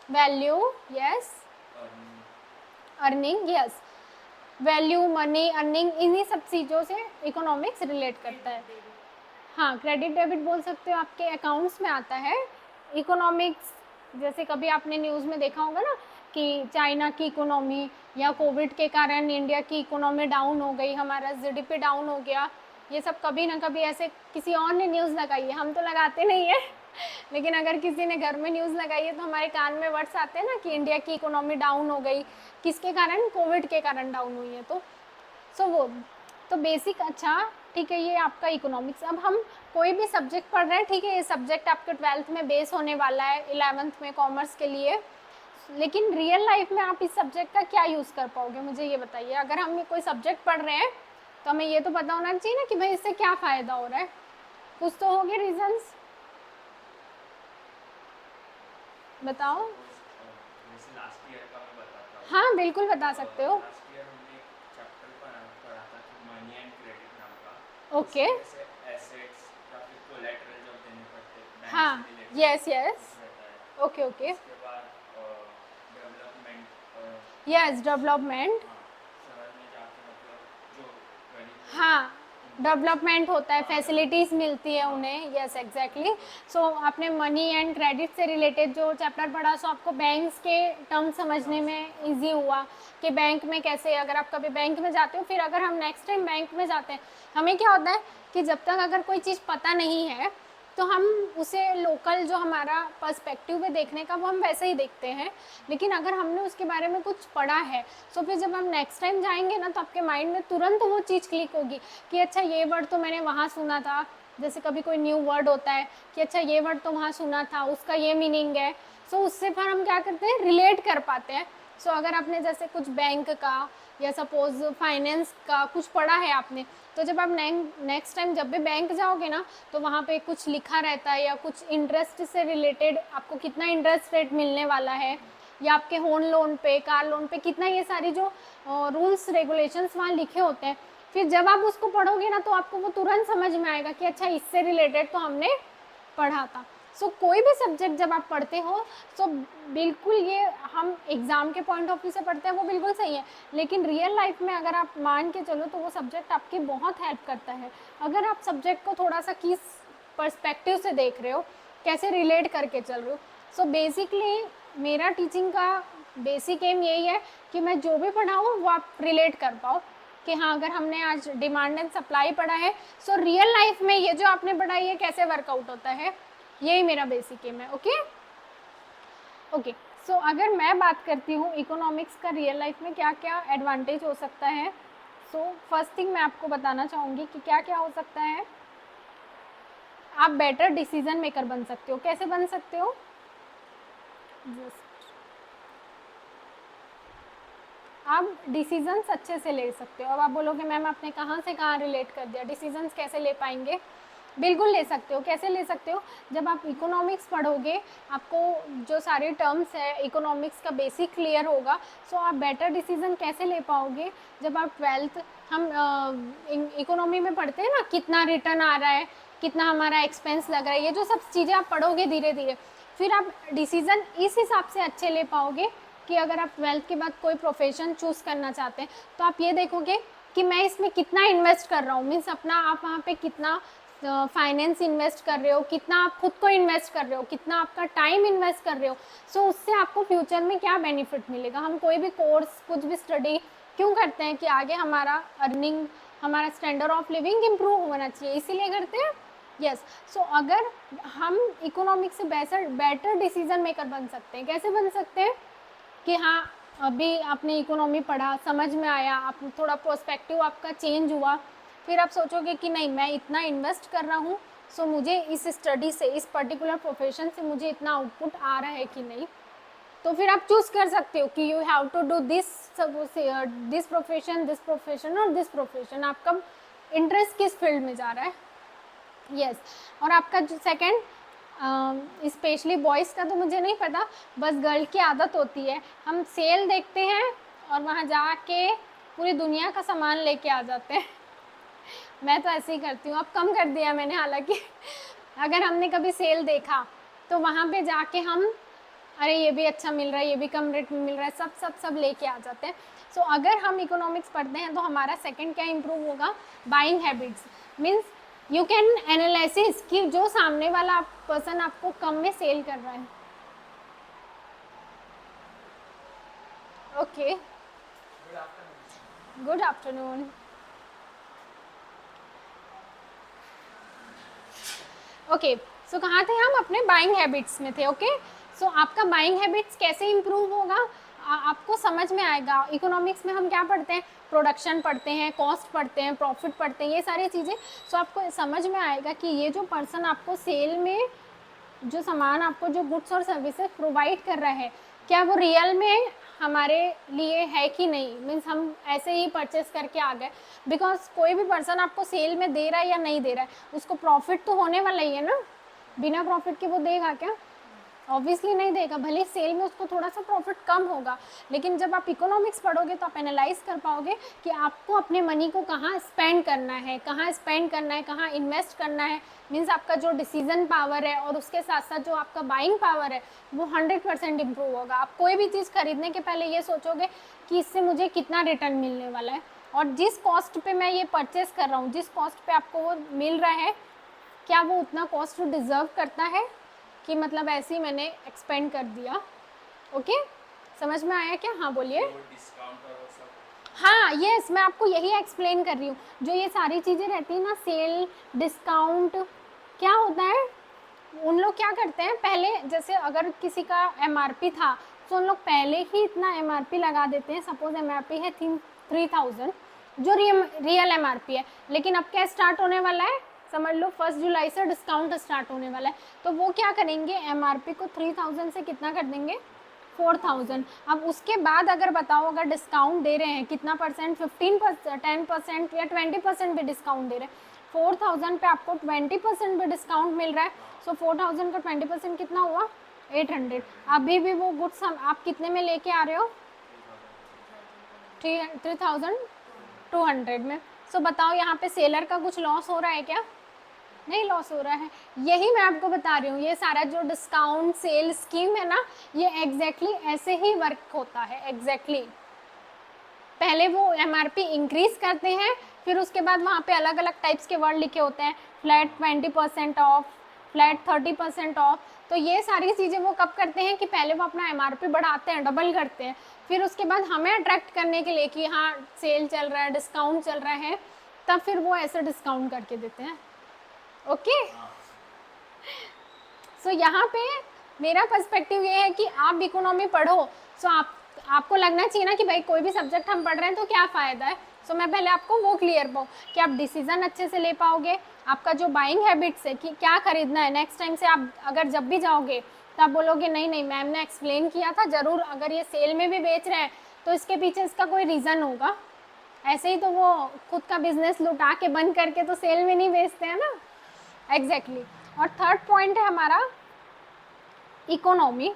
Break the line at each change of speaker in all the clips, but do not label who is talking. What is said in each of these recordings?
Value, yes, earning, yes, value, money, earning, इन्हीं सब चीज़ों से इकोनॉमिक्स रिलेट करता है। हाँ, क्रेडिट डेबिट बोल सकते हो, आपके अकाउंट्स में आता है। इकोनॉमिक्स, जैसे कभी आपने न्यूज़ में देखा होगा ना कि चाइना की इकोनॉमी या कोविड के कारण इंडिया की इकोनॉमी डाउन हो गई, हमारा जीडीपी डाउन हो गया, ये सब कभी ना कभी ऐसे किसी और ने न्यूज़ लगाई है, हम तो लगाते नहीं है लेकिन अगर किसी ने घर में न्यूज़ लगाई है तो हमारे कान में वर्ड्स आते हैं ना कि इंडिया की इकोनॉमी डाउन हो गई, किसके कारण, कोविड के कारण डाउन हुई है। तो वो तो बेसिक, अच्छा ठीक है, ये आपका इकोनॉमिक्स। अब हम कोई भी सब्जेक्ट पढ़ रहे हैं, ठीक है, ये सब्जेक्ट आपके 12th में बेस होने वाला है, 11th में कॉमर्स के लिए, लेकिन रियल लाइफ में आप इस सब्जेक्ट का क्या यूज़ कर पाओगे, मुझे ये बताइए। अगर हम ये कोई सब्जेक्ट पढ़ रहे हैं तो हमें ये तो पता होना चाहिए ना कि भाई इससे क्या फ़ायदा हो रहा है, कुछ तो होंगे रीजंस, बताओ।
जैसे लास्ट ईयर का मैं बताता हूँ।
हाँ बिल्कुल बता सकते हो।
लास्ट ईयर हमने एक चैप्टर पढ़ा था कि मनी एंड क्रेडिट नाम का।
ओके,
उसमें जैसे एसेट्स या फिर कोलैटरल जब देने पड़ते हैं बैंक
हाँ,
से रिलेटेड,
यस यस,
कुछ रहता है।
ओके ओके,
उसके बाद डेवलपमेंट,
यस, डेवलपमेंट,
हाँ, शहर में जाके मतलब जो गरीब लोग हैं
हाँ,
उनको कैसे,
डेवलपमेंट होता है,
हाँ
फैसिलिटीज़
डेवलपमेंट,
मिलती है
हाँ
उन्हें, यस एग्जैक्टली।
बिल्कुल।
सो आपने मनी एंड क्रेडिट से रिलेटेड जो चैप्टर पढ़ा, सो आपको बैंक्स के टर्म समझने
टर्म्स,
में
हाँ
इजी हुआ कि बैंक में कैसे, अगर आप कभी बैंक में जाते हो, फिर अगर हम नेक्स्ट टाइम बैंक में जाते हैं, हमें क्या होता है कि जब तक अगर कोई चीज़ पता नहीं है तो हम उसे लोकल जो हमारा पर्सपेक्टिव में देखने का वो हम वैसे ही देखते हैं, लेकिन अगर हमने उसके बारे में कुछ पढ़ा है तो फिर जब हम नेक्स्ट टाइम जाएंगे ना तो आपके माइंड में तुरंत वो चीज़ क्लिक होगी कि अच्छा ये वर्ड तो मैंने वहाँ सुना था, जैसे कभी कोई न्यू वर्ड होता है कि अच्छा ये वर्ड तो वहाँ सुना था, उसका ये मीनिंग है। सो उससे फिर हम क्या करते हैं, रिलेट कर पाते हैं। सो अगर आपने जैसे कुछ बैंक का या सपोज फाइनेंस का कुछ पढ़ा है आपने, तो जब आप नेक्स्ट टाइम जब भी बैंक जाओगे ना तो वहाँ पे कुछ लिखा रहता है या कुछ इंटरेस्ट से रिलेटेड, आपको कितना इंटरेस्ट रेट मिलने वाला है, या आपके होम लोन पे, कार लोन पे कितना, ये सारी जो रूल्स रेगुलेशंस वहाँ लिखे होते हैं, फिर जब आप उसको पढ़ोगे ना तो आपको वो तुरंत समझ में आएगा कि अच्छा इससे रिलेटेड तो हमने पढ़ा था। सो कोई भी सब्जेक्ट जब आप पढ़ते हो, सो बिल्कुल ये हम एग्ज़ाम के पॉइंट ऑफ व्यू से पढ़ते हैं वो बिल्कुल सही है, लेकिन रियल लाइफ में अगर आप मान के चलो तो वो सब्जेक्ट आपकी बहुत हेल्प करता है। अगर आप सब्जेक्ट को थोड़ा सा किस पर्सपेक्टिव से देख रहे हो, कैसे रिलेट करके चल रहे हो। सो बेसिकली मेरा टीचिंग का बेसिक एम यही है कि मैं जो भी पढ़ाऊँ वो आप रिलेट कर पाओ कि हाँ, अगर हमने आज डिमांड एंड सप्लाई पढ़ा है, सो रियल लाइफ में ये जो आपने पढ़ा है ये कैसे वर्कआउट होता है, यही मेरा बेसिक एम है। ओके ओके, सो अगर मैं बात करती हूँ इकोनॉमिक्स का रियल लाइफ में क्या क्या एडवांटेज हो सकता है, सो फर्स्ट थिंग मैं आपको बताना चाहूँगी कि क्या क्या हो सकता है। आप बेटर डिसीजन मेकर बन सकते हो। कैसे बन सकते हो, आप डिसीजंस अच्छे से ले सकते हो। अब आप बोलोगे मैम आपने कहाँ से कहाँ रिलेट कर दिया, डिसीजंस कैसे ले पाएंगे, बिल्कुल ले सकते हो। कैसे ले सकते हो, जब आप इकोनॉमिक्स पढ़ोगे आपको जो सारे टर्म्स है इकोनॉमिक्स का बेसिक क्लियर होगा, सो आप बेटर डिसीजन कैसे ले पाओगे। जब आप 12th, हम इकोनॉमी में पढ़ते हैं ना कितना रिटर्न आ रहा है, कितना हमारा एक्सपेंस लग रहा है, ये जो सब चीज़ें आप पढ़ोगे धीरे धीरे, फिर आप डिसीज़न इस हिसाब से अच्छे ले पाओगे कि अगर आप 12th के बाद कोई प्रोफेशन चूज़ करना चाहते हैं तो आप ये देखोगे कि मैं इसमें कितना इन्वेस्ट कर रहा हूँ, मीन्स अपना आप वहाँ पे कितना फाइनेंस इन्वेस्ट कर रहे हो, कितना आप खुद को इन्वेस्ट कर रहे हो, कितना आपका टाइम इन्वेस्ट कर रहे हो। सो उससे आपको फ्यूचर में क्या बेनिफिट मिलेगा। हम कोई भी कोर्स, कुछ भी स्टडी क्यों करते हैं कि आगे हमारा अर्निंग, हमारा स्टैंडर्ड ऑफ लिविंग इम्प्रूव होना चाहिए, इसीलिए करते हैं। यस, सो अगर हम इकोनॉमिक्स से बेटर डिसीजन मेकर बन सकते हैं। कैसे बन सकते हैं कि हाँ, अभी आपने इकोनॉमी पढ़ा, समझ में आया, आप थोड़ा पर्सपेक्टिव आपका चेंज हुआ, फिर आप सोचोगे कि नहीं मैं इतना इन्वेस्ट कर रहा हूँ, सो मुझे इस स्टडी से, इस पर्टिकुलर प्रोफेशन से मुझे इतना आउटपुट आ रहा है कि नहीं, तो फिर आप चूज़ कर सकते हो कि you have to do this profession और दिस प्रोफेशन। आपका इंटरेस्ट किस फील्ड में जा रहा है। यस, और आपका जो सेकेंड, स्पेशली बॉयज़ का तो मुझे नहीं पता, बस गर्ल की आदत होती है, हम सेल देखते हैं और वहाँ जाके पूरी दुनिया का सामान लेके आ जाते हैं मैं तो ऐसे ही करती हूँ, अब कम कर दिया मैंने हालांकि अगर हमने कभी सेल देखा तो वहाँ पे जाके हम अरे ये भी अच्छा मिल रहा है, ये भी कम रेट में मिल रहा है, सब सब सब लेके आ जाते हैं। सो अगर हम इकोनॉमिक्स पढ़ते हैं तो हमारा सेकंड क्या इंप्रूव होगा, buying habits. Means you can analysis कि जो सामने वाला पर्सन आपको कम में सेल कर रहा है। Okay, good afternoon. ओके, सो कहाँ थे हम, अपने बाइंग हैबिट्स में थे। ओके, सो आपका बाइंग हैबिट्स कैसे इंप्रूव होगा, आपको समझ में आएगा। इकोनॉमिक्स में हम क्या पढ़ते हैं, प्रोडक्शन पढ़ते हैं, कॉस्ट पढ़ते हैं, प्रॉफिट पढ़ते हैं, ये सारी चीज़ें। सो आपको समझ में आएगा कि ये जो पर्सन आपको सेल में जो सामान, आपको जो गुड्स और सर्विसेज प्रोवाइड कर रहा है, क्या वो रियल में हमारे लिए है कि नहीं। मीन्स हम ऐसे ही परचेस करके आ गए, बिकॉज कोई भी पर्सन आपको सेल में दे रहा है या नहीं दे रहा है, उसको प्रॉफिट तो होने वाला ही है ना। बिना प्रॉफिट के वो देगा क्या, ऑब्वियसली नहीं देगा। भले सेल में उसको थोड़ा सा प्रॉफिट कम होगा, लेकिन जब आप इकोनॉमिक्स पढ़ोगे तो आप एनालाइज कर पाओगे कि आपको अपने मनी को कहाँ स्पेंड करना है, कहाँ इन्वेस्ट करना है। मीन्स आपका जो डिसीजन पावर है और उसके साथ साथ जो आपका बाइंग पावर है वो 100% इम्प्रूव होगा। आप कोई भी चीज़ खरीदने के पहले ये सोचोगे कि इससे मुझे कितना रिटर्न मिलने वाला है, और जिस कॉस्ट पे मैं ये परचेस कर रहा हूँ, जिस कॉस्ट पे आपको वो मिल रहा है, क्या वो उतना कॉस्ट डिज़र्व करता है कि मतलब ऐसे ही मैंने एक्सपेंड कर दिया। ओके, समझ में आया क्या। हाँ बोलिए। हाँ यस, मैं आपको यही एक्सप्लेन कर रही हूँ। जो ये सारी चीज़ें रहती हैं ना, सेल, डिस्काउंट, क्या होता है, उन लोग क्या करते हैं, पहले जैसे अगर किसी का एमआरपी था तो उन लोग पहले ही इतना एमआरपी लगा देते हैं। सपोज एमआरपी है 3000, जो रियल एमआरपी है, लेकिन अब क्या स्टार्ट होने वाला है, समझ लो 1 जुलाई से डिस्काउंट स्टार्ट होने वाला है। तो वो क्या करेंगे, एमआरपी को 3000 से कितना कर देंगे, 4000। अब उसके बाद अगर बताओ, अगर डिस्काउंट दे रहे हैं कितना परसेंट, 15%, 10% या 20% भी डिस्काउंट दे रहे हैं, 4000 पे आपको 20% भी डिस्काउंट मिल रहा है। सो 4000 का 20% कितना हुआ, 800। अभी भी वो गुड्स आप कितने में लेके आ रहे हो, 3200 में। सो बताओ यहाँ पे सेलर का कुछ लॉस हो रहा है क्या, नहीं लॉस हो रहा है। यही मैं आपको बता रही हूँ, ये सारा जो डिस्काउंट सेल स्कीम है ना, ये एग्जैक्टली ऐसे ही वर्क होता है। एग्जैक्टली पहले वो एमआरपी इंक्रीज करते हैं, फिर उसके बाद वहाँ पे अलग अलग टाइप्स के वर्ड लिखे होते हैं, फ्लैट 20% ऑफ, फ्लैट 30% ऑफ। तो ये सारी चीज़ें वो कब करते हैं कि पहले वो अपना एमआरपी बढ़ाते हैं, डबल करते हैं, फिर उसके बाद हमें अट्रैक्ट करने के लिए कि हाँ सेल चल रहा है, डिस्काउंट चल रहा है, तब फिर वो ऐसे डिस्काउंट करके देते हैं। ओके, सो यहाँ पे मेरा पर्सपेक्टिव ये है कि आप इकोनॉमी पढ़ो। सो आपको लगना चाहिए ना कि भाई कोई भी सब्जेक्ट हम पढ़ रहे हैं तो क्या फ़ायदा है। सो मैं पहले आपको वो क्लियर पाऊँ कि आप डिसीजन अच्छे से ले पाओगे, आपका जो बाइंग हैबिट्स है कि क्या खरीदना है, नेक्स्ट टाइम से आप अगर जब भी जाओगे तो आप बोलोगे नहीं नहीं मैम ने एक्सप्लेन किया था, ज़रूर अगर ये सेल में भी बेच रहे हैं तो इसके पीछे इसका कोई रीज़न होगा। ऐसे ही तो वो खुद का बिजनेस लुटा के बंद करके तो सेल में नहीं बेचते हैं ना। एग्जैक्टली। और थर्ड पॉइंट है हमारा इकोनॉमी।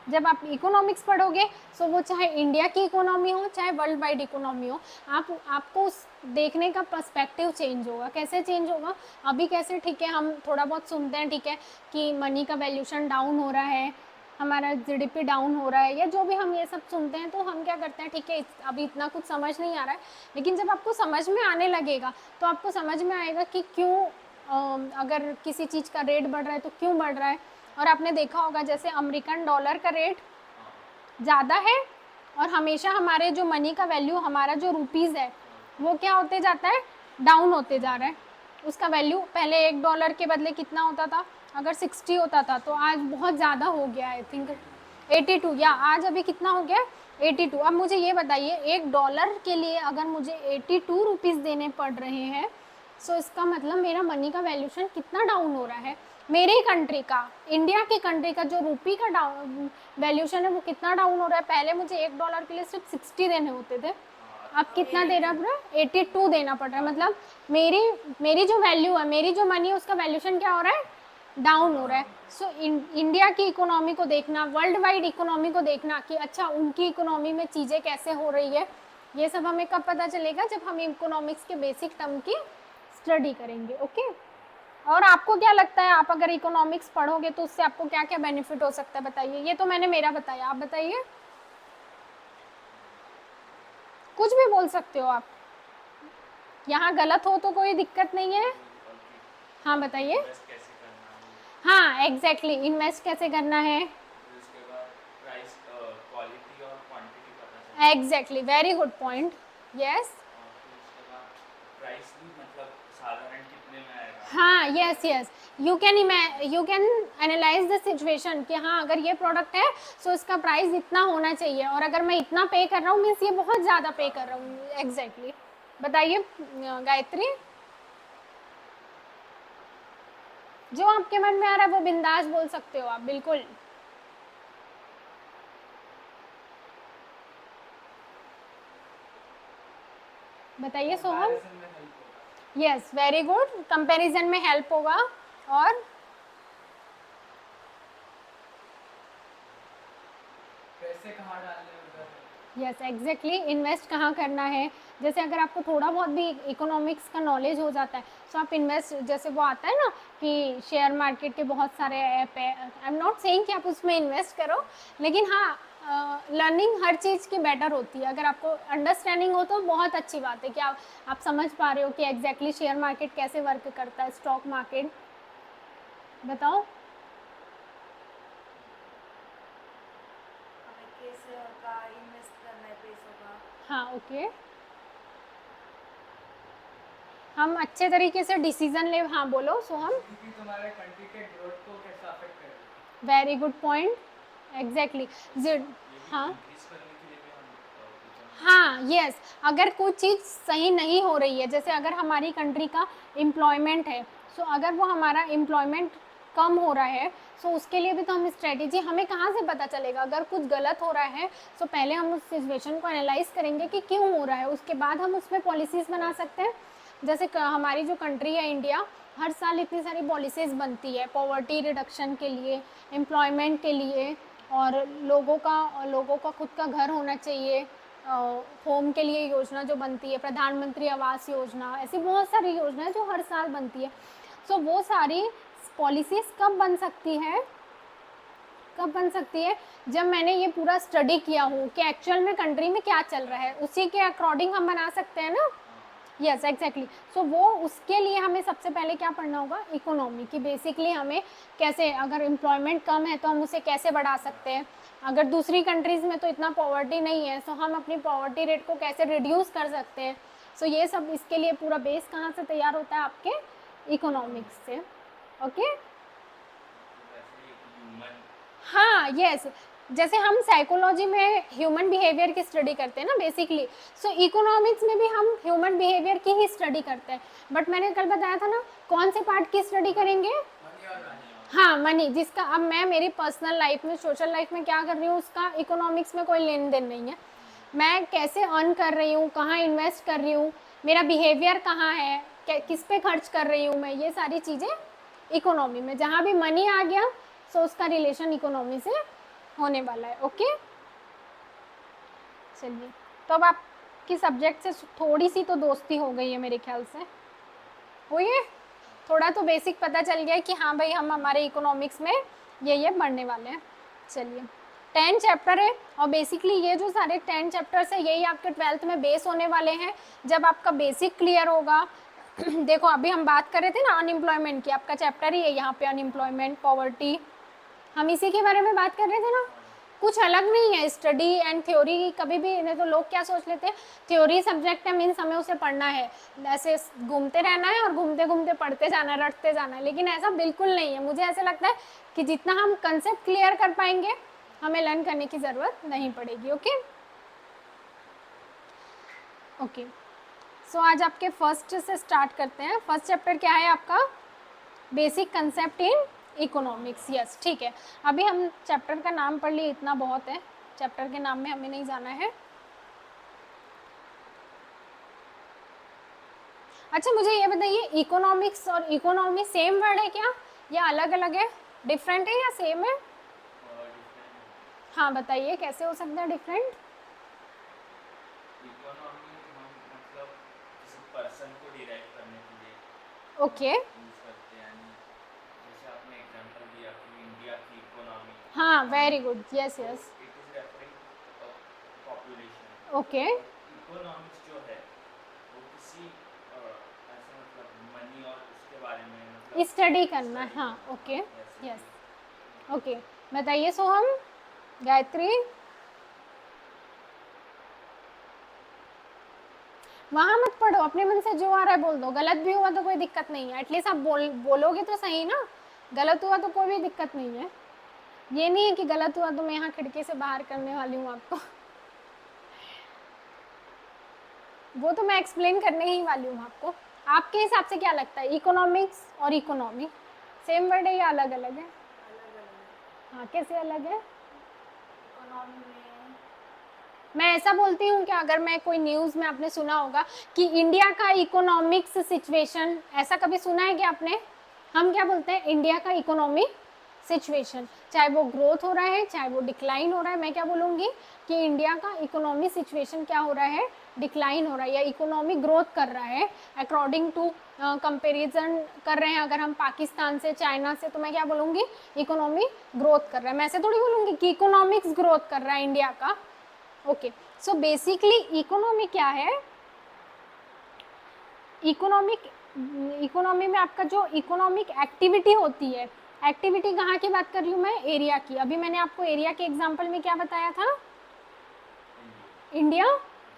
जब आप इकोनॉमिक्स पढ़ोगे तो वो चाहे इंडिया की इकोनॉमी हो चाहे वर्ल्ड वाइड इकोनॉमी हो, आपको उस देखने का पर्सपेक्टिव चेंज होगा। कैसे चेंज होगा, अभी कैसे, ठीक है हम थोड़ा बहुत सुनते हैं, ठीक है कि मनी का वैल्यूशन डाउन हो रहा है, हमारा जीडीपी डाउन हो रहा है, या जो भी हम ये सब सुनते हैं, तो हम क्या करते हैं, ठीक है अभी इतना कुछ समझ नहीं आ रहा है, लेकिन जब आपको समझ में आने लगेगा तो आपको समझ में आएगा कि क्यों अगर किसी चीज़ का रेट बढ़ रहा है तो क्यों बढ़ रहा है। और आपने देखा होगा जैसे अमेरिकन डॉलर का रेट ज़्यादा है और हमेशा हमारे जो मनी का वैल्यू, हमारा जो रुपीज़ है वो क्या होते जाता है, डाउन होते जा रहा है। उसका वैल्यू पहले $1 के बदले कितना होता था, अगर 60 होता था तो आज बहुत ज़्यादा हो गया, आई थिंक 82, या आज अभी कितना हो गया 82। अब मुझे ये बताइए $1 के लिए अगर मुझे 82 रुपीज़ देने पड़ रहे हैं, सो इसका मतलब मेरा मनी का वैल्यूशन कितना डाउन हो रहा है। मेरी कंट्री का, इंडिया की कंट्री का जो रुपी का वैल्यूशन है वो कितना डाउन हो रहा है। पहले मुझे $1 के लिए सिर्फ 60 देने होते थे, अब कितना देना पड़ रहा है, 82 देना पड़ रहा है। मतलब मेरी जो वैल्यू है, मेरी जो मनी है, उसका वैल्यूशन क्या हो रहा है, डाउन हो रहा है। सो इंडिया की इकोनॉमी को देखना, वर्ल्ड वाइड इकोनॉमी को देखना कि अच्छा उनकी इकोनॉमी में चीज़ें कैसे हो रही है, ये सब हमें कब पता चलेगा, जब हम इकोनॉमिक्स के बेसिक टर्म की स्टडी करेंगे। ओके, और आपको क्या लगता है, आप अगर इकोनॉमिक्स पढ़ोगे तो उससे आपको क्या क्या बेनिफिट हो सकता है बताइए। ये तो मैंने मेरा बताया, आप बताइए, कुछ भी बोल सकते हो आप, यहाँ गलत हो तो कोई दिक्कत नहीं है। हाँ बताइए।
इन्वेस्ट कैसे करना है वो,
हाँ एग्जैक्टली, इन्वेस्ट कैसे करना है।
फिर उसके बाद प्राइस क्वालिटी और क्वांटिटी पता चलता है।
Exactly, very good point, yes.
और फिर उसके बाद प्राइस भी मतलब साधारण कितने में आएगा।
हाँ yes yes, you can analyse the situation कि हाँ अगर ये प्रोडक्ट है सो इसका प्राइस इतना होना चाहिए, और अगर मैं इतना पे कर रहा हूँ मीन्स ये बहुत ज़्यादा पे कर रहा हूँ। एग्जैक्टली, बताइए गायत्री, जो आपके मन में आ रहा है वो बिंदास बोल सकते हो आप, बिल्कुल। बताइए सोहम।
कंपैरिजन में हेल्प होगा।
यस वेरी गुड, कंपैरिजन में हेल्प होगा। और
पैसे कहाँ डालने हैं उधर।
यस एग्जैक्टली, इन्वेस्ट कहाँ करना है। जैसे अगर आपको थोड़ा बहुत भी इकोनॉमिक्स का नॉलेज हो जाता है तो आप इन्वेस्ट, जैसे वो आता है ना कि शेयर मार्केट के बहुत सारे ऐप है, आई एम नॉट सेइंग कि आप उसमें इन्वेस्ट करो, लेकिन हाँ लर्निंग हर चीज़ की बेटर होती है। अगर आपको अंडरस्टैंडिंग हो तो बहुत अच्छी बात है कि आप समझ पा रहे हो कि एग्जैक्टली शेयर मार्केट कैसे वर्क करता है, स्टॉक मार्केट। बताओ।
हमें कैसे का इन्वेस्ट करना है पैसों का।
हाँ ओके, हम अच्छे तरीके से डिसीजन ले। हाँ बोलो सोहम।
जीडीपी तुम्हारे कंट्री के ग्रोथ को कैसे अफेक्ट करेगा।
Very good point, exactly. हाँ
इंक्रीज करने के लिए भी हम
हाँ यस, अगर कोई चीज़ सही नहीं हो रही है, जैसे अगर हमारी कंट्री का एम्प्लॉयमेंट है, सो अगर वो हमारा एम्प्लॉयमेंट कम हो रहा है, सो उसके लिए भी तो हम स्ट्रेटेजी, हमें कहाँ से पता चलेगा अगर कुछ गलत हो रहा है। सो पहले हम उस सिचुएशन को एनालाइज करेंगे कि क्यों हो रहा है, उसके बाद हम उस पर पॉलिसीज़ बना सकते हैं। जैसे हमारी जो कंट्री है इंडिया, हर साल इतनी सारी पॉलिसीज़ बनती है पॉवर्टी रिडक्शन के लिए, एम्प्लॉयमेंट के लिए, और लोगों का खुद का घर होना चाहिए, होम के लिए योजना जो बनती है, प्रधानमंत्री आवास योजना, ऐसी बहुत सारी योजनाएं जो हर साल बनती है। सो वो सारी पॉलिसीज़ कब बन सकती है, जब मैंने ये पूरा स्टडी किया हो कि एक्चुअल में कंट्री में क्या चल रहा है, उसी के अकॉर्डिंग हम बना सकते हैं ना। यस एग्जैक्टली, सो वो उसके लिए हमें सबसे पहले क्या पढ़ना होगा, इकोनॉमी की। बेसिकली हमें कैसे, अगर एम्प्लॉयमेंट कम है तो हम उसे कैसे बढ़ा सकते हैं, अगर दूसरी कंट्रीज़ में तो इतना पॉवर्टी नहीं है तो हम अपनी पॉवर्टी रेट को कैसे रिड्यूस कर सकते हैं। सो ये सब, इसके लिए पूरा बेस कहाँ से तैयार होता है, आपके इकोनॉमिक्स से। Okay
human.
हाँ यस, जैसे हम साइकोलॉजी में ह्यूमन बिहेवियर की स्टडी करते हैं ना बेसिकली, सो इकोनॉमिक्स में भी हम ह्यूमन बिहेवियर की ही स्टडी करते हैं। बट मैंने कल बताया था ना कौन से पार्ट की स्टडी करेंगे। हाँ मनी, जिसका अब मैं मेरी पर्सनल लाइफ में, सोशल लाइफ में क्या कर रही हूँ उसका इकोनॉमिक्स में कोई लेन देन नहीं है। मैं कैसे अर्न कर रही हूँ, कहाँ इन्वेस्ट कर रही हूँ, मेरा बिहेवियर कहाँ है, किस पे खर्च कर रही हूँ मैं, ये सारी चीज़ें इकोनॉमी में, जहाँ भी मनी आ गया सो उसका रिलेशन इकोनॉमी से होने वाला है। ओके चलिए, तो अब आपकी सब्जेक्ट से थोड़ी सी तो दोस्ती हो गई है मेरे ख्याल से, हुई है, थोड़ा तो बेसिक पता चल गया है कि हाँ भाई हम हमारे इकोनॉमिक्स में ये पढ़ने वाले हैं। चलिए 10 चैप्टर है, और बेसिकली ये जो सारे 10 चैप्टर्स है यही आपके 12th में बेस होने वाले हैं। जब आपका बेसिक क्लियर होगा देखो अभी हम बात कर रहे थे ना अनएम्प्लॉयमेंट की, आपका चैप्टर ही है यहाँ पे अनएम्प्लॉयमेंट पॉवर्टी, हम इसी के बारे में बात कर रहे थे ना, कुछ अलग नहीं है। स्टडी एंड थ्योरी कभी भी, नहीं तो लोग क्या सोच लेते हैं थ्योरी सब्जेक्ट है मीन्स हमें उसे पढ़ना है, ऐसे घूमते रहना है और घूमते घूमते पढ़ते जाना है, रटते जाना है, लेकिन ऐसा बिल्कुल नहीं है। मुझे ऐसा लगता है कि जितना हम कंसेप्ट क्लियर कर पाएंगे हमें लर्न करने की ज़रूरत नहीं पड़ेगी। ओके ओके, सो आज आपके फर्स्ट से स्टार्ट करते हैं। फर्स्ट चैप्टर क्या है आपका, basic concept in economics. Yes ठीक है, अभी हम चैप्टर का नाम पढ़ लिए, इतना बहुत है, चैप्टर के नाम में हमें नहीं जाना है। अच्छा मुझे ये बताइए, इकोनॉमिक्स और इकोनॉमी सेम वर्ड है क्या, या अलग अलग है, डिफरेंट है या सेम है। हाँ बताइए कैसे हो सकता है डिफरेंट।
इकोनॉमी हम मतलब किसी पर्सन को डिराइव करने के लिए
ओके
यूज करते हैं, यानी
हाँ, वेरी गुड, यस
तो
yes,
it is referring population.
Okay,
और इकोनॉमिक्स जो है वो किसी ऐसा मतलब मनी और उसके बारे में मतलब
स्टडी करना है,
स्टडी
हाँ,
करना,
ओके,
हाँ ऐसे
यस,
ही।
ओके। बताइए सोहम, गायत्री, वहां मत पढ़ो, अपने मन से जो आ रहा है बोल दो, गलत भी हुआ तो कोई दिक्कत नहीं है, एटलीस्ट आप बोलोगे तो सही ना, गलत हुआ तो कोई भी दिक्कत नहीं है, ये नहीं है कि गलत हुआ तो मैं यहाँ खिड़की से बाहर करने वाली हूँ आपको वो तो मैं एक्सप्लेन करने ही वाली हूँ आपको। आपके हिसाब से क्या लगता है, इकोनॉमिक्स और इकोनॉमी सेम वर्ड है या अलग अलग है?
अलग अलग है।
हाँ, कैसे अलग है?
इकोनॉमी में
मैं ऐसा बोलती हूँ कि अगर मैं कोई न्यूज़ में आपने सुना होगा कि इंडिया का इकोनॉमिक्स सिचुएशन, ऐसा कभी सुना है कि आपने? हम क्या बोलते हैं, इंडिया का इकोनॉमी सिचुएशन, चाहे वो ग्रोथ हो रहा है चाहे वो डिक्लाइन हो रहा है, मैं क्या बोलूँगी कि इंडिया का इकोनॉमी सिचुएशन क्या हो रहा है, डिक्लाइन हो रहा है या इकोनॉमी ग्रोथ कर रहा है अकॉर्डिंग टू कंपेरिजन कर रहे हैं अगर हम पाकिस्तान से, चाइना से, तो मैं क्या बोलूँगी, इकोनॉमी ग्रोथ कर रहा है। मैं ऐसे थोड़ी बोलूँगी कि इकोनॉमिक्स ग्रोथ कर रहा है इंडिया का। ओके, सो बेसिकली इकोनॉमी क्या है, इकोनॉमी में आपका जो इकोनॉमिक एक्टिविटी होती है, एक्टिविटी कहाँ की बात कर रही हूँ मैं, एरिया की। अभी मैंने आपको एरिया के एग्जांपल में क्या बताया था, इंडिया,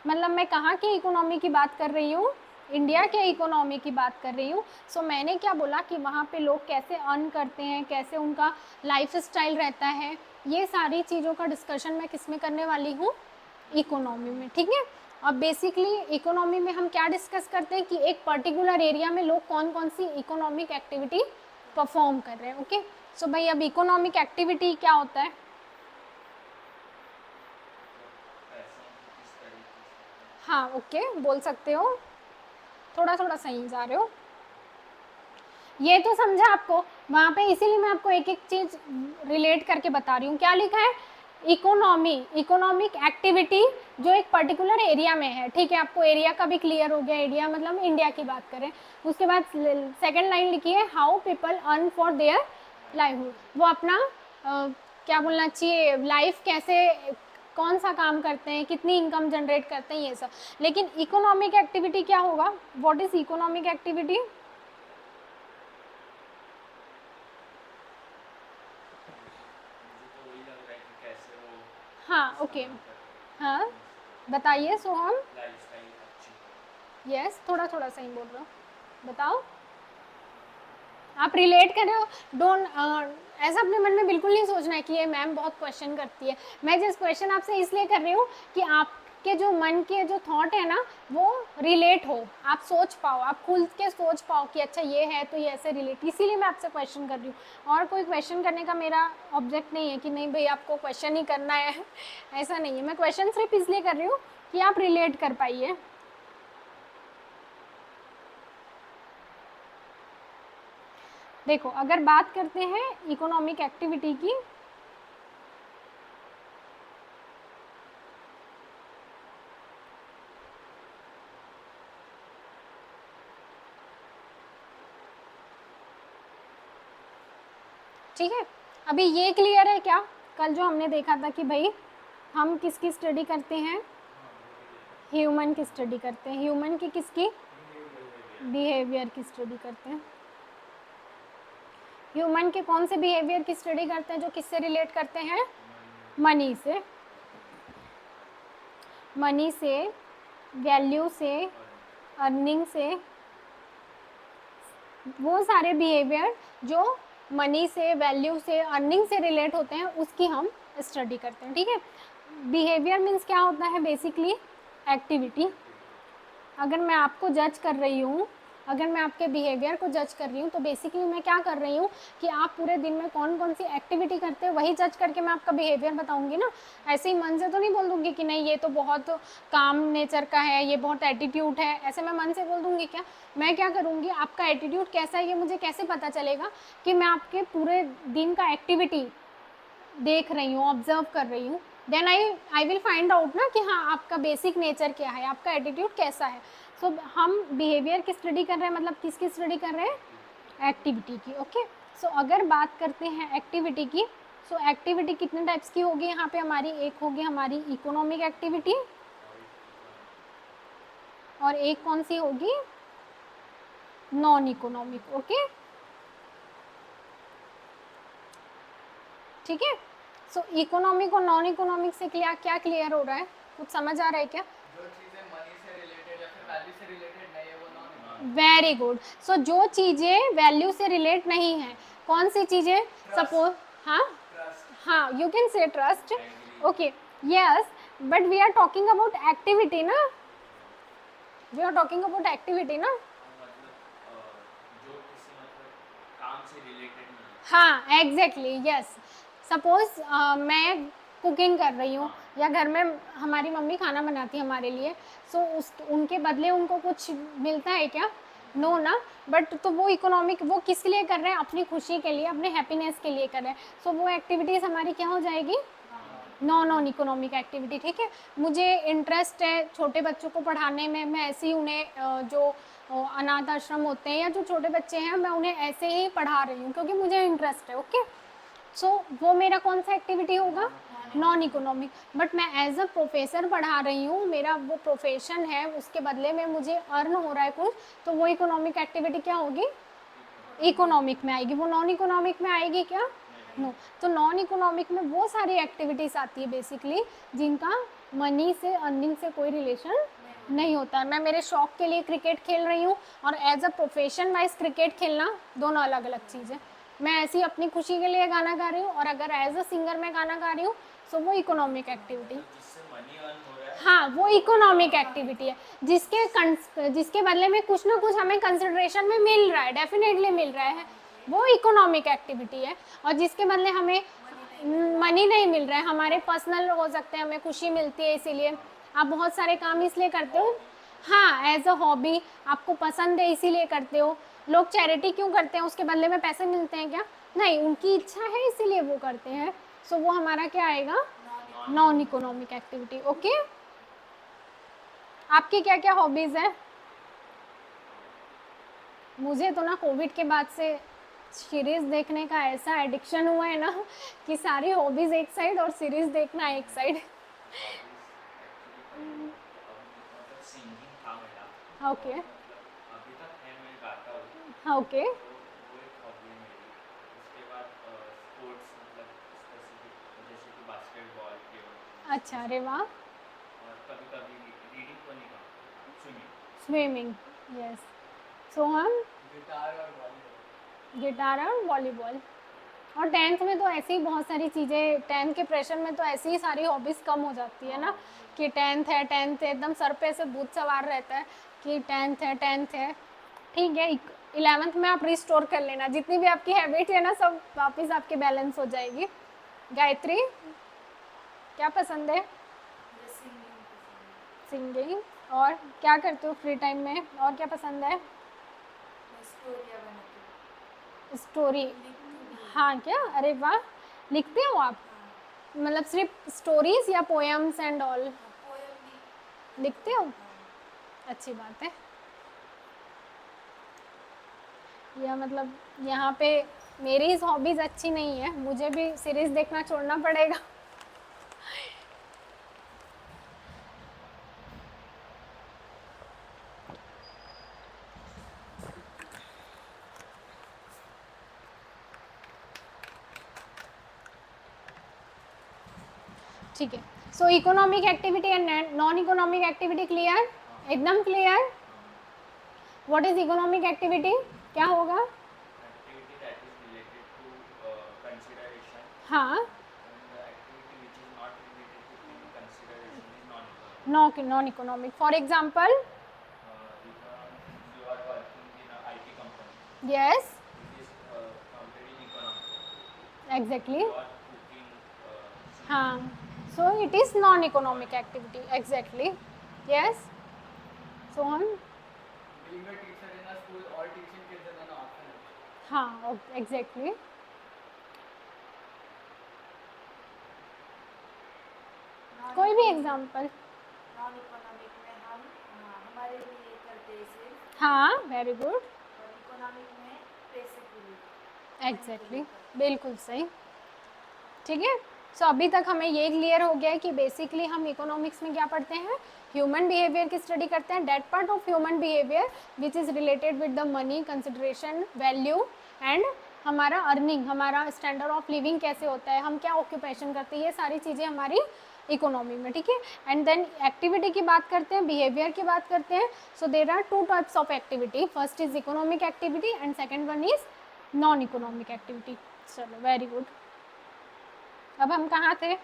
मतलब मैं कहाँ की इकोनॉमी की बात कर रही हूँ, इंडिया के इकोनॉमी की बात कर रही हूँ। सो मैंने क्या बोला कि वहाँ पे लोग कैसे अर्न करते हैं, कैसे उनका लाइफ स्टाइल रहता है, ये सारी चीज़ों का डिस्कशन मैं किस में करने वाली हूँ, इकोनॉमी में, ठीक है। अब बेसिकली इकोनॉमी में हम क्या डिस्कस करते हैं कि एक पर्टिकुलर एरिया में लोग कौन कौन सी इकोनॉमिक एक्टिविटी परफॉर्म कर रहे हैं। ओके, सो भाई अब इकोनॉमिक एक्टिविटी क्या होता है?
पैसों की किस तरीके से,
हाँ, ओके, बोल सकते हो, थोड़ा थोड़ा सही जा रहे हो, ये तो समझा आपको वहाँ पे, इसीलिए मैं आपको एक एक चीज़ रिलेट करके बता रही हूँ। क्या लिखा है, इकोनॉमी, इकोनॉमिक एक्टिविटी जो एक पर्टिकुलर एरिया में है, ठीक है, आपको एरिया का भी क्लियर हो गया, एरिया मतलब इंडिया की बात करें। उसके बाद सेकंड लाइन लिखी है, how people earn for their livelihood, वो अपना क्या बोलना चाहिए, लाइफ कैसे, कौन सा काम करते हैं, कितनी इनकम जनरेट करते हैं, ये सब। लेकिन इकोनॉमिक एक्टिविटी क्या होगा, व्हाट इज इकोनॉमिक एक्टिविटी?
मुझे तो वही लग रहा है कि कैसे वो
हाँ, ओके,
इस्तेमाल करते
हाँ, बताइए सोहम,
हैं लाइफस्टाइल अच्छी।
यस, थोड़ा थोड़ा सही बोल रहे हो, बताओ, आप रिलेट कर रहे हो, डोंट ऐसा अपने मन में बिल्कुल नहीं सोचना है कि ये मैम बहुत क्वेश्चन करती है। मैं जिस क्वेश्चन आपसे इसलिए कर रही हूँ कि आपके जो मन के जो थॉट है ना वो रिलेट हो, आप सोच पाओ, आप खुल के सोच पाओ कि अच्छा ये है तो ये ऐसे रिलेट, इसीलिए मैं आपसे क्वेश्चन कर रही हूँ। और कोई क्वेश्चन करने का मेरा ऑब्जेक्ट नहीं है कि नहीं भाई आपको क्वेश्चन ही करना है ऐसा नहीं है, मैं क्वेश्चन सिर्फ इसलिए कर रही हूँ कि आप रिलेट कर पाइए। देखो, अगर बात करते हैं इकोनॉमिक एक्टिविटी की, ठीक है, अभी ये क्लियर है क्या, कल जो हमने देखा था कि भाई हम किसकी स्टडी करते हैं, ह्यूमन की स्टडी करते हैं, ह्यूमन की किसकी, बिहेवियर की स्टडी करते हैं। ह्यूमन के कौन से बिहेवियर की स्टडी करते हैं, जो किससे रिलेट करते हैं, मनी से, मनी से, वैल्यू से, अर्निंग से, वो सारे बिहेवियर जो मनी से, वैल्यू से, अर्निंग से रिलेट होते हैं उसकी हम स्टडी करते हैं, ठीक है। बिहेवियर मीन्स क्या होता है, बेसिकली एक्टिविटी। अगर मैं आपको जज कर रही हूँ, अगर मैं आपके बिहेवियर को जज कर रही हूँ तो बेसिकली मैं क्या कर रही हूँ कि आप पूरे दिन में कौन कौन सी एक्टिविटी करते हो वही जज करके मैं आपका बिहेवियर बताऊँगी ना। ऐसे ही मन से तो नहीं बोल दूँगी कि नहीं ये तो बहुत काम नेचर का है, ये बहुत एटीट्यूड है, ऐसे मैं मन से बोल दूँगी क्या। मैं क्या करूँगी, आपका एटीट्यूड कैसा है ये मुझे कैसे पता चलेगा, कि मैं आपके पूरे दिन का एक्टिविटी देख रही हूँ, ऑब्जर्व कर रही हूँ, then I will find out ना कि हाँ आपका बेसिक नेचर क्या है, आपका एटीट्यूड कैसा है। सो हम बिहेवियर की स्टडी कर रहे हैं, मतलब किसकी स्टडी कर रहे हैं, एक्टिविटी की। ओके, सो अगर बात करते हैं एक्टिविटी की, सो एक्टिविटी कितने टाइप्स की होगी यहाँ पे हमारी? एक होगी हमारी इकोनॉमिक एक्टिविटी, और एक कौन सी होगी? Non economic. ओके, ठीक है। सो इकोनॉमिक और नॉन इकोनॉमिक से क्या क्या क्लियर हो रहा है? कुछ समझ आ रहा है क्या?
जो चीजें मनी से रिलेटेड या फिर वैल्यू से रिलेटेड नहीं है वो नॉन।
Very good. सो जो चीज़ें वैल्यू से रिलेट नहीं है, कौन सी चीज़ें? सपोज, हाँ हाँ, you can say trust. Okay, yes, but we are talking about activity ना, we are talking about activity ना।
मतलब जो किसी मतलब काम से रिलेटेड नहीं।
हाँ एग्जैक्टली, यस। सपोज मैं कुकिंग कर रही हूँ, या घर में हमारी मम्मी खाना बनाती है हमारे लिए, सो उस उनके बदले उनको कुछ मिलता है क्या? नो ना। बट तो वो इकोनॉमिक, वो किस लिए कर रहे हैं? अपनी खुशी के लिए, अपने हैप्पीनेस के लिए कर रहे हैं। सो वो एक्टिविटीज़ हमारी क्या हो जाएगी? Non economic activity. ठीक है, मुझे इंटरेस्ट है छोटे बच्चों को पढ़ाने में, मैं ऐसे ही उन्हें जो अनाथ आश्रम होते हैं या जो छोटे बच्चे हैं, मैं उन्हें ऐसे ही पढ़ा रही हूँ क्योंकि मुझे इंटरेस्ट है। ओके, सो वो मेरा कौन सा एक्टिविटी होगा? Non economic. बट मैं एज अ प्रोफेसर पढ़ा रही हूँ, मेरा वो प्रोफेशन है, उसके बदले में मुझे अर्न हो रहा है कुछ, तो वो इकोनॉमिक एक्टिविटी क्या होगी? इकोनॉमिक में आएगी। वो नॉन इकोनॉमिक में आएगी क्या? नो। तो नॉन इकोनॉमिक में वो सारी एक्टिविटीज़ आती है बेसिकली जिनका मनी से, अर्निंग से कोई रिलेशन नहीं होता है। मैं मेरे शौक के लिए क्रिकेट खेल रही हूँ, और as a profession wise cricket खेलना दोनों अलग अलग चीज़ है। मैं ऐसी अपनी खुशी के लिए गाना गा रही हूँ, और अगर एज अ सिंगर मैं गाना गा रही हूँ, सो वो इकोनॉमिक एक्टिविटी।
जिससे मनी अर्न हो रहा है।
हाँ, वो इकोनॉमिक एक्टिविटी है, जिसके बदले में कुछ ना कुछ हमें कंसिडरेशन में मिल रहा है, डेफिनेटली मिल रहा है, वो इकोनॉमिक एक्टिविटी है। और जिसके बदले हमें मनी नहीं मिल रहा है, हमारे पर्सनल हो सकते हैं, हमें खुशी मिलती है, इसीलिए आप बहुत सारे काम इसलिए करते हो। हाँ, एज अ हॉबी, आपको पसंद है इसीलिए करते हो। लोग चैरिटी क्यों करते हैं? उसके बदले में पैसे मिलते हैं क्या? नहीं, उनकी इच्छा है इसीलिए वो करते हैं। सो वो हमारा क्या आएगा? Non economic activity. ओके, आपकी क्या क्या हॉबीज़ है? मुझे तो ना कोविड के बाद से सीरीज़ देखने का ऐसा एडिक्शन हुआ है ना कि सारी हॉबीज़ एक साइड और सीरीज़ देखना एक साइड।
मतलब सिंगिंग था मेरा।
ओके,
मतलब अभी तक है, मैं गाता हूँ।
ओके,
तो वो एक हॉबी है मेरी। उसके बाद स्पोर्ट्स, मतलब स्पेसिफिक जैसे कि बास्केटबॉल, केवल।
अच्छा, अरे वाह।
और कभी कभी रीडिंग को नहीं, स्विमिंग।
Swimming, yes. सो हम
गिटार और वॉलीबॉल।
गिटार और वॉलीबॉल। और टेंथ में तो ऐसी ही बहुत सारी चीज़ें, टेंथ के प्रेशर में तो ऐसी ही सारी हॉबीज़ कम हो जाती है ना, कि टेंथ है, टेंथ है, एकदम सर पे से भूत सवार रहता है कि टेंथ है, टेंथ है। ठीक है, 11th में आप रिस्टोर कर लेना, जितनी भी आपकी हैबिट है ना, सब वापस आपकी बैलेंस हो जाएगी। गायत्री, क्या पसंद है?
मुझे सिंगिंग पसंद
सिंगिंग। और क्या करते हो फ्री टाइम में, और क्या पसंद है?
है। मैं स्टोरियाँ बनाती
स्टोरी।
हूँ, लिखती भी हूँ।
हाँ क्या, अरे वाह, लिखते हो आप?
हाँ,
मतलब सिर्फ स्टोरीज या पोएम्स एंड ऑल
हाँ, पोएम भी
लिखते हो?
हाँ।
अच्छी बात है। या मतलब यहाँ पे मेरी इस हॉबीज़ अच्छी नहीं है, मुझे भी सीरीज़ देखना छोड़ना पड़ेगा। ठीक है, so economic activity and non economic activity clear? एकदम clear. What is economic activity? क्या होगा?
Activity that is related to consideration,
हाँ,
and the activity which is not related to any consideration is non-economic.
Non economic. For example?
If you are working in a IT company,
yes,
it is counted in economic.
Exactly.
You are cooking,
हाँ, so it is non economic activity, exactly, yes. So हम,
Being a teacher in a school or teaching kids in an orphanage.
हाँ exactly. कोई भी example?
Non economic में हम हमारे लिए करते हैं सिर्फ,
हाँ, वेरी गुड,
और इकोनॉमिक में पैसे के लिए,
एग्जैक्टली, बिल्कुल सही। ठीक है। सो अभी तक हमें ये क्लियर हो गया है कि बेसिकली हम इकोनॉमिक्स में क्या पढ़ते हैं, ह्यूमन बिहेवियर की स्टडी करते हैं, that part of human behaviour which is related with the money, consideration, value and हमारा अर्निंग, हमारा स्टैंडर्ड ऑफ लिविंग कैसे होता है, हम क्या ऑक्यूपेशन करते हैं, ये सारी चीज़ें हमारी इकोनॉमी में, ठीक है। एंड देन एक्टिविटी की बात करते हैं, बिहेवियर की बात करते हैं। So there are two types of activity, first is economic activity and second one is non economic activity. चलो वेरी गुड। अब हम कहाँ थे,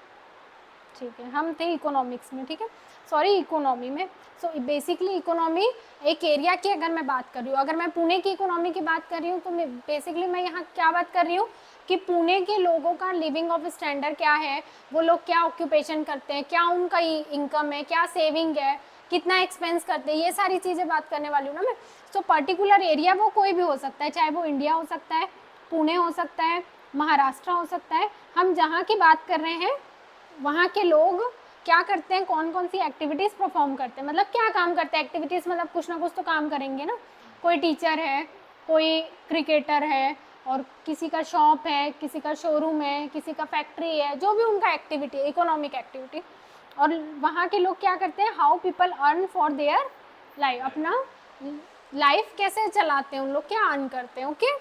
ठीक है, हम थे इकोनॉमिक्स में, ठीक है, सॉरी इकोनॉमी में। सो बेसिकली इकोनॉमी एक एरिया की अगर मैं बात कर रही हूँ, अगर मैं पुणे की इकोनॉमी की बात कर रही हूँ तो बेसिकली मैं यहाँ क्या बात कर रही हूँ कि पुणे के लोगों का लिविंग ऑफ स्टैंडर्ड क्या है, वो लोग क्या ऑक्यूपेशन करते हैं, क्या उनका इनकम है, क्या सेविंग है, कितना एक्सपेंस करते हैं, ये सारी चीज़ें बात करने वाली हूँ ना मैं। सो पर्टिकुलर एरिया वो कोई भी हो सकता है, चाहे वो इंडिया हो सकता है, पुणे हो सकता है, महाराष्ट्र हो सकता है। हम जहाँ की बात कर रहे हैं वहाँ के लोग क्या करते हैं, कौन कौन सी एक्टिविटीज़ परफॉर्म करते हैं, मतलब क्या काम करते हैं, एक्टिविटीज़ मतलब कुछ ना कुछ तो काम करेंगे ना। कोई टीचर है, कोई क्रिकेटर है, और किसी का शॉप है, किसी का शोरूम है, किसी का फैक्ट्री है, जो भी उनका एक्टिविटी है, इकोनॉमिक एक्टिविटी। और वहाँ के लोग क्या करते हैं, how people earn for their life, अपना लाइफ कैसे चलाते हैं, उन लोग क्या अर्न करते हैं। Okay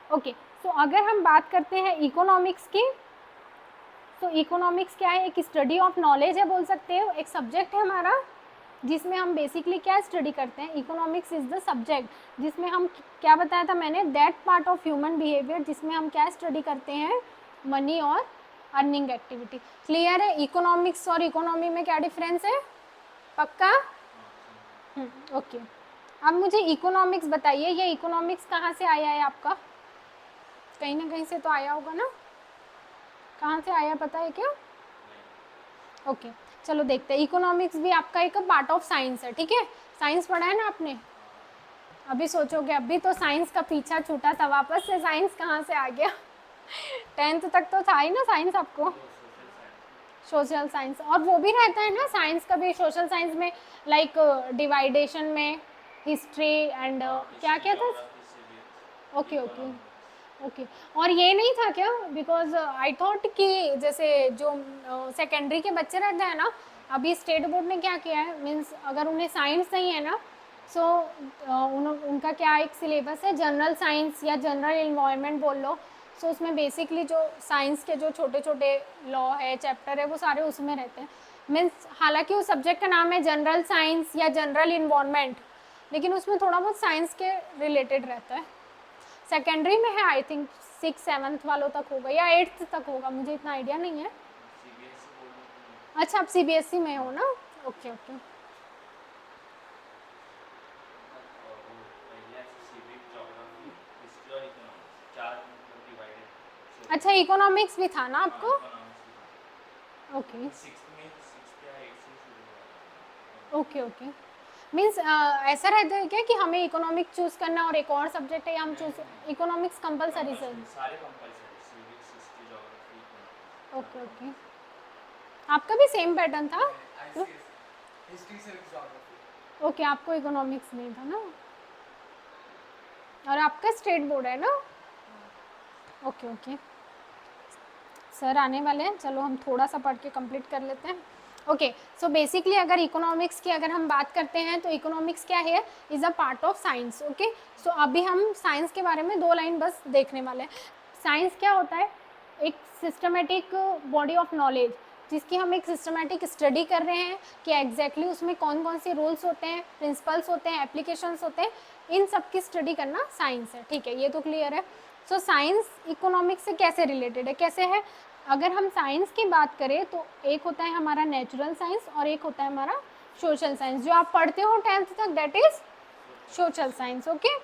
okay. सो अगर हम बात करते हैं इकोनॉमिक्स की, तो इकोनॉमिक्स क्या है, एक स्टडी ऑफ नॉलेज है बोल सकते हो, एक सब्जेक्ट है हमारा जिसमें हम बेसिकली क्या स्टडी करते हैं। इकोनॉमिक्स इज द सब्जेक्ट जिसमें हम क्या बताया था मैंने, that part of human behaviour जिसमें हम क्या स्टडी करते हैं, मनी और अर्निंग एक्टिविटी। क्लियर है इकोनॉमिक्स और इकोनॉमी में क्या डिफरेंस है, पक्का? ओके। अब मुझे इकोनॉमिक्स बताइए, ये इकोनॉमिक्स कहाँ से आया है आपका, कहीं ना कहीं से तो आया होगा ना, कहाँ से आया पता है क्या? ओके चलो देखते हैं। इकोनॉमिक्स भी आपका एक पार्ट ऑफ साइंस है, ठीक है, साइंस पढ़ा है ना आपने। अभी सोचोगे अभी तो साइंस का पीछा छूटा था, वापस से साइंस कहाँ से आ गया 10th तक तो था ही ना साइंस आपको, सोशल साइंस, और वो भी रहता है ना साइंस का भी, सोशल साइंस में लाइक डिवाइडेशन में हिस्ट्री एंड क्या क्या था। Okay okay okay. और ये नहीं था क्या, बिकॉज आई थॉट कि जैसे जो सेकेंडरी के बच्चे रहते हैं ना, अभी स्टेट बोर्ड ने क्या किया है, मीन्स अगर उन्हें साइंस नहीं है ना, सो उनका क्या एक सिलेबस है जनरल साइंस या जनरल इन्वायरमेंट बोल लो। सो उसमें बेसिकली जो साइंस के जो छोटे छोटे लॉ है, चैप्टर है, वो सारे उसमें रहते हैं। मीन्स हालांकि उस सब्जेक्ट का नाम है जनरल साइंस या जनरल इन्वायरमेंट, लेकिन उसमें थोड़ा बहुत साइंस के रिलेटेड रहता है। सेकेंडरी में है आई थिंक 6-7 वालों तक होगा या 8th तक होगा, मुझे इतना आइडिया नहीं है। अच्छा आप CBSE में हो ना, ओके ओके। अच्छा इकोनॉमिक्स भी था ना आपको, ओके ओके ओके। मीन्स ऐसा रहता है क्या कि हमें इकोनॉमिक्स चूज़ करना और एक और सब्जेक्ट है, या हम चूज़ इकोनॉमिक्स कंपलसरी सर?
सारे compulsory, civics, history, geography.
Okay okay. आपका भी सेम पैटर्न था?
History civics geography.
ओके आपको इकोनॉमिक्स नहीं था ना, और आपका स्टेट बोर्ड है ना। Okay okay. सर आने वाले हैं, चलो हम थोड़ा सा पढ़ के कंप्लीट कर लेते हैं। ओके सो बेसिकली अगर इकोनॉमिक्स की अगर हम बात करते हैं तो इकोनॉमिक्स क्या है, is a part of science. Okay so अभी हम साइंस के बारे में 2 लाइन बस देखने वाले हैं। साइंस क्या होता है, एक सिस्टमेटिक बॉडी ऑफ नॉलेज जिसकी हम एक सिस्टमेटिक स्टडी कर रहे हैं कि एग्जैक्टली उसमें कौन कौन से रूल्स होते हैं, प्रिंसिपल्स होते हैं, एप्लीकेशंस होते हैं, इन सब की स्टडी करना साइंस है, ठीक है, ये तो क्लियर है। सो साइंस इकोनॉमिक्स से कैसे रिलेटेड है, कैसे है, अगर हम साइंस की बात करें तो एक होता है हमारा नेचुरल साइंस और एक होता है हमारा सोशल साइंस, जो आप पढ़ते हो 10th तक, that is social science. Okay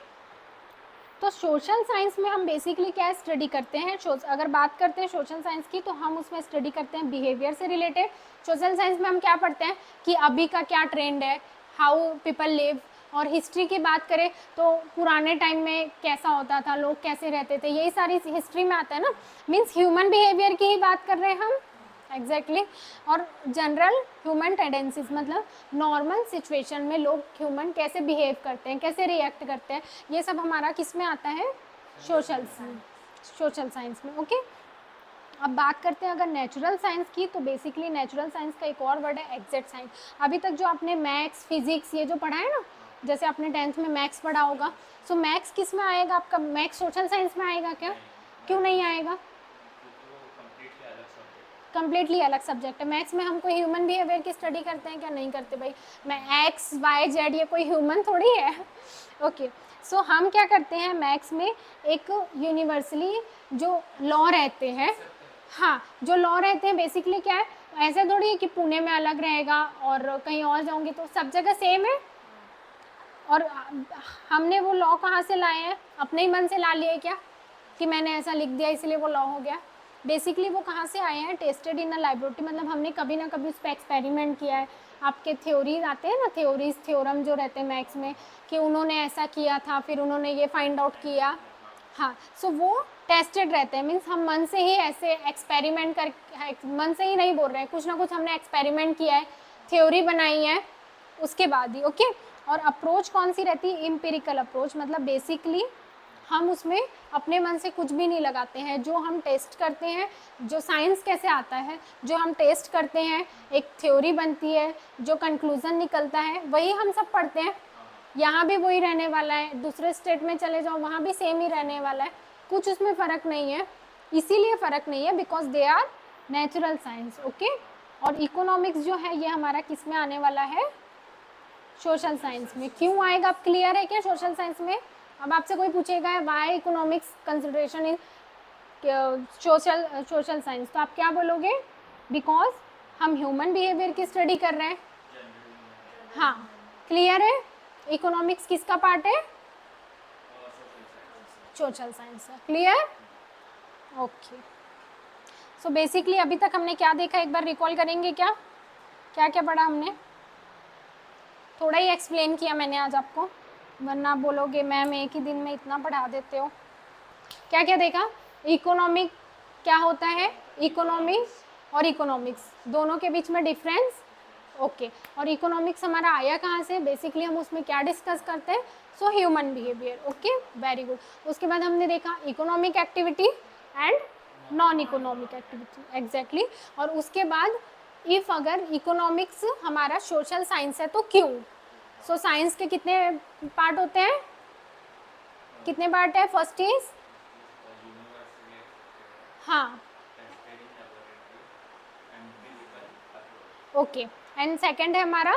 तो सोशल साइंस में हम बेसिकली क्या स्टडी करते हैं, अगर बात करते हैं सोशल साइंस की तो हम उसमें स्टडी करते हैं बिहेवियर से रिलेटेड। सोशल साइंस में हम क्या पढ़ते हैं कि अभी का क्या ट्रेंड है, हाउ पीपल लिव, और हिस्ट्री की बात करें तो पुराने टाइम में कैसा होता था, लोग कैसे रहते थे, यही सारी हिस्ट्री में आता है ना, मीन्स ह्यूमन बिहेवियर की ही बात कर रहे हैं हम एग्जैक्टली और जनरल ह्यूमन टेंडेंसीज मतलब नॉर्मल सिचुएशन में लोग ह्यूमन कैसे बिहेव करते हैं, कैसे रिएक्ट करते हैं, ये सब हमारा किस में आता है, सोशल साइंस में। ओके अब बात करते हैं अगर नेचुरल साइंस की, तो बेसिकली नेचुरल साइंस का एक और वर्ड है एग्जैक्ट साइंस। अभी तक जो आपने मैथ्स फिजिक्स ये जो पढ़ा है ना, जैसे आपने 10th में मैथ्स पढ़ा होगा, सो मैथ्स किस में आएगा आपका? मैथ्स सोशल साइंस में आएगा क्या? क्यों नहीं आएगा?
क्योंकि वो कम्प्लीटली अलग सब्जेक्ट
कम्प्लीटली अलग सब्जेक्ट है। मैथ्स में हम कोई ह्यूमन बिहेवियर की स्टडी करते हैं क्या? नहीं करते भाई। मैं एक्स वाई जेड ये कोई ह्यूमन थोड़ी है। ओके, सो हम क्या करते हैं मैथ्स में, एक यूनिवर्सली जो लॉ रहते हैं, हाँ जो लॉ रहते हैं बेसिकली क्या है, ऐसे थोड़ी है कि पुणे में अलग रहेगा और कहीं और जाऊंगी तो सब जगह सेम है। और हमने वो लॉ कहाँ से लाए हैं? अपने ही मन से ला लिए क्या कि मैंने ऐसा लिख दिया इसलिए वो लॉ हो गया? बेसिकली वो कहाँ से आए हैं? टेस्टेड इन अ लैबोरेटरी, मतलब हमने कभी ना कभी उस पर एक्सपेरिमेंट किया है। आपके थ्योरीज आते हैं ना, थ्योरीज थ्योरम जो रहते हैं मैथ्स में, कि उन्होंने ऐसा किया था फिर उन्होंने ये फाइंड आउट किया, हाँ सो वो टेस्टेड रहते हैं। मीन्स हम मन से ही ऐसे एक्सपेरिमेंट कर, मन से ही नहीं बोल रहे हैं, कुछ ना कुछ हमने एक्सपेरिमेंट किया है, थ्योरी बनाई है उसके बाद ही। ओके, और अप्रोच कौन सी रहती है? एम्पिरिकल अप्रोच, मतलब बेसिकली हम उसमें अपने मन से कुछ भी नहीं लगाते हैं। जो हम टेस्ट करते हैं, जो साइंस कैसे आता है, जो हम टेस्ट करते हैं, एक थ्योरी बनती है, जो कंक्लूजन निकलता है, वही हम सब पढ़ते हैं। यहाँ भी वही रहने वाला है, दूसरे स्टेट में चले जाओ वहाँ भी सेम ही रहने वाला है, कुछ उसमें फ़र्क नहीं है। इसीलिए फ़र्क नहीं है because they are natural science. Okay, और इकोनॉमिक्स जो है ये हमारा किस में आने वाला है? सोशल साइंस में। क्यों आएगा? अब क्लियर है क्या सोशल साइंस में? अब आपसे कोई पूछेगा why economics consideration in social science, तो आप क्या बोलोगे? बिकॉज हम ह्यूमन बिहेवियर की स्टडी कर रहे हैं। हाँ, क्लियर है? इकोनॉमिक्स किसका पार्ट है? सोशल साइंस का। क्लियर? ओके, सो बेसिकली अभी तक हमने क्या देखा, एक बार रिकॉल करेंगे क्या? क्या क्या पढ़ा हमने? थोड़ा ही एक्सप्लेन किया मैंने आज आपको, वरना आप बोलोगे मैम एक ही दिन में इतना पढ़ा देते हो। क्या क्या देखा? इकोनॉमिक क्या होता है? इकोनॉमिक्स और इकोनॉमिक्स दोनों के बीच में डिफरेंस। ओके, और इकोनॉमिक्स हमारा आया कहाँ से? बेसिकली हम उसमें क्या डिस्कस करते हैं? So human behaviour. Okay, very good. उसके बाद हमने देखा economic activity and non economic activity, exactly. और उसके बाद इफ़ अगर इकोनॉमिक्स हमारा सोशल साइंस है तो क्यों? सो साइंस के कितने पार्ट होते हैं? कितने पार्ट है? फर्स्ट इज, हाँ ओके, एंड सेकंड है हमारा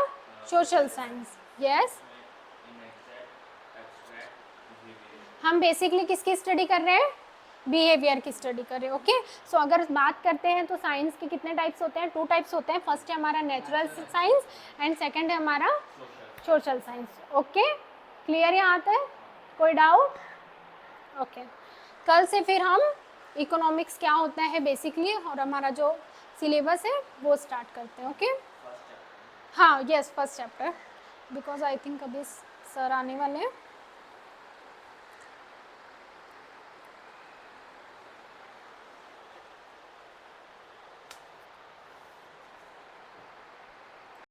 सोशल साइंस। यस, हम बेसिकली किसकी स्टडी कर रहे हैं? बिहेवियर की स्टडी कर रहे हैं। ओके, सो अगर बात करते हैं तो साइंस के कितने टाइप्स होते हैं? 2 टाइप्स होते हैं। फर्स्ट है हमारा नेचुरल साइंस एंड सेकंड है हमारा सोशल साइंस। ओके, क्लियर यहाँ तक? कोई डाउट? ओके, कल से फिर हम इकोनॉमिक्स क्या होता है बेसिकली और हमारा जो सिलेबस है वो स्टार्ट करते हैं। ओके, हाँ yes, first chapter, because I think अभी सर आने वाले हैं।